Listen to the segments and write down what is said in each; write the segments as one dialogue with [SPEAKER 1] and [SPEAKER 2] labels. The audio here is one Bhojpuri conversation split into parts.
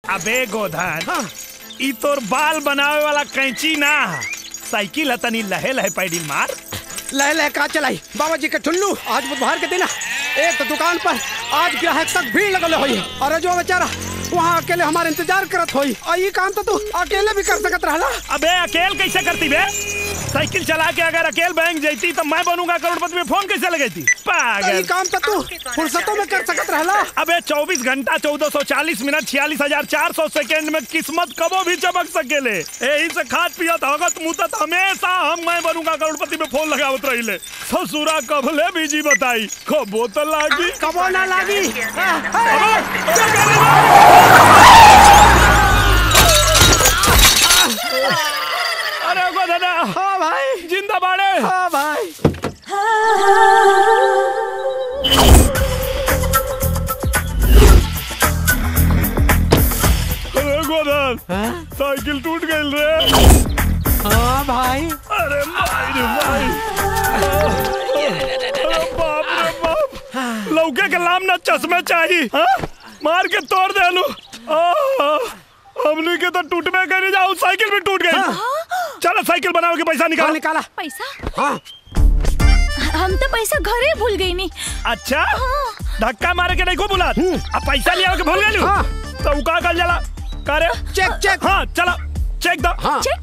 [SPEAKER 1] अबे गोधन, ई तोर बाल बनावे वाला कैंची ना, साइकिल है, तनी लहे लहे पैडिल मार।
[SPEAKER 2] लहे लहे का चलाई बाबा जी के ठुल्लू। आज बुधवार के दिन एक तो दुकान पर आज ग्राहक तक भीड़ लगल हुई और जो बेचारा वहाँ अकेले हमारे इंतजार करत हुई। और ये काम तो तू अकेले भी कर सकत रहला।
[SPEAKER 1] अबे अकेले कैसे करती बे? साइकिल चला के अगर अकेले बैंक जाती तो मैं बनूंगा करोड़पति में फोन कैसे लगाती? पागल।
[SPEAKER 2] ये काम तो तू फुर्सतों में कर सकत रहला।
[SPEAKER 1] अबे 24 घंटा 1440 मिनट 46,400 सेकंड में किस्मत कबो भी चमक सकेले। यही से खाद पियत हगत मुतत हमेशा हम मैं बनूंगा करोड़पति में फोन लगावत रहिले। ससुरा कबले बीजी बताई कबो तो लागी
[SPEAKER 2] कबो ना लागी।
[SPEAKER 1] अरे गोधना,
[SPEAKER 2] हाँ भाई,
[SPEAKER 1] जिंदा बाड़े।
[SPEAKER 2] हाँ भाई।
[SPEAKER 1] अरे गोधन, साइकिल टूट गई रे।
[SPEAKER 2] हाँ भाई।
[SPEAKER 1] अरे भाई रे भाई, अरे बाप रे बाप, लौके के लाम ना चश्मे चाहिए। मार के तोड़ दे लू। हमने के तो टूटने करी जाओ, साइकिल भी टूट गई। चलो साइकिल बनाओ के पैसा निकाल।
[SPEAKER 2] निकाला
[SPEAKER 3] पैसा?
[SPEAKER 2] हाँ।
[SPEAKER 3] हम तो पैसा घरे भूल गई नी।
[SPEAKER 1] अच्छा, धक्का मारे के नहीं को बुला, अब पैसा लिया के भूल गई।
[SPEAKER 2] हाँ।
[SPEAKER 1] तो का कर जला करे
[SPEAKER 2] चेक चेक।
[SPEAKER 1] हाँ चला चेक दो।
[SPEAKER 2] हाँ।
[SPEAKER 3] चेक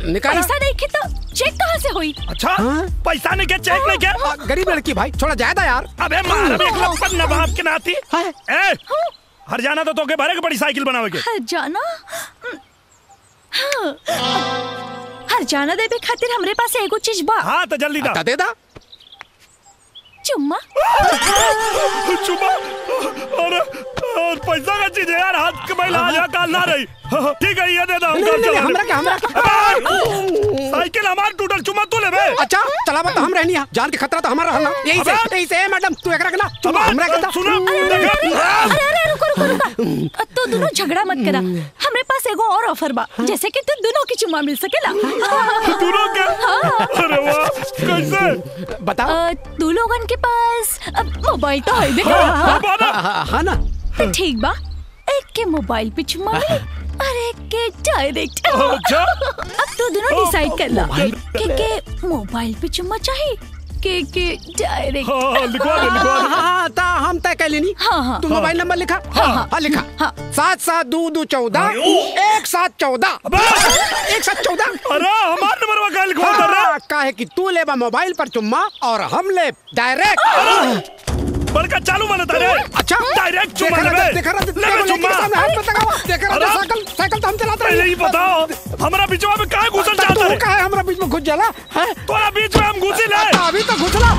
[SPEAKER 2] निकाला।
[SPEAKER 3] पैसा नहीं के तो चेक कहाँ से हुई?
[SPEAKER 1] अच्छा, पैसा नहीं के चेक नहीं के?
[SPEAKER 2] गरीब लड़की भाई, थोड़ा ज्यादा यार।
[SPEAKER 1] अबे मार भी एक लपट नवाब के नाती। ए, हर जाना तो तोके भरे के बड़ी साइकिल बनावे के।
[SPEAKER 3] हर जाना? हाँ। हर जाना देवे खातिर हमरे पास एगो चीज बा।
[SPEAKER 1] हाँ तो जल्दी दा।
[SPEAKER 2] दे दा।
[SPEAKER 3] चुम्मा।
[SPEAKER 1] चुम्मा? अरे पैसा का चीज है यार, हाथ के बैल आज काल ना रही। ठीक है ये दे दा।
[SPEAKER 2] हमरा
[SPEAKER 1] साइकिल हमार टूटल, चुम्मा तू ले बे।
[SPEAKER 2] अच्छा चला बता, हम रहनी है, जान के खतरा तो हमारा रहना। यही से मैडम तू एकरा के ना चुम्मा हमरा के दा।
[SPEAKER 1] सुनो
[SPEAKER 3] अरे रुको, तू दोनों झगड़ा मत करा। हमरे पास एगो और ऑफर बा, जैसे कि तू दोनों की चुम्मा मिल सकेला।
[SPEAKER 1] दोनों के? अरे वाह, कैसे
[SPEAKER 2] बता?
[SPEAKER 3] तू लोगन के पास मोबाइल तो है देखा?
[SPEAKER 2] हाँ ना।
[SPEAKER 3] तो ठीक बा, एक के मोबाइल पे चुम्मा मिली और एक के डायरेक्ट।
[SPEAKER 1] अच्छा,
[SPEAKER 3] अब तू दोनों डिसाइड कर ला के मोबाइल पे चुम्मा चाहिए के डायरेक्ट।
[SPEAKER 1] लिखवा दे।
[SPEAKER 2] हाँ ता हम तय कर लेनी।
[SPEAKER 3] हाँ।
[SPEAKER 2] तू मोबाइल नंबर लिखा। हाँ लिखा। 772214 1714 1714।
[SPEAKER 1] अरे हमार नंबर वका लिखवा दे रे।
[SPEAKER 2] काहे कि तू लेबा मोबाइल पर चुम्मा और हम ले डायरेक्ट।
[SPEAKER 1] बड़का चालू बनता रे।
[SPEAKER 2] अच्छा
[SPEAKER 1] डायरेक्ट चुम्मा ले।
[SPEAKER 2] देखा साइकिल तो हम चलाते हैं।
[SPEAKER 1] पहले ही बताओ, हमारा बीचवा में काहे घुसल चाहता है?
[SPEAKER 2] काहे हमरा बीच में घुस जाला है?
[SPEAKER 1] तोरा बीच में हम घुसी ले।
[SPEAKER 2] अभी तो घुसला।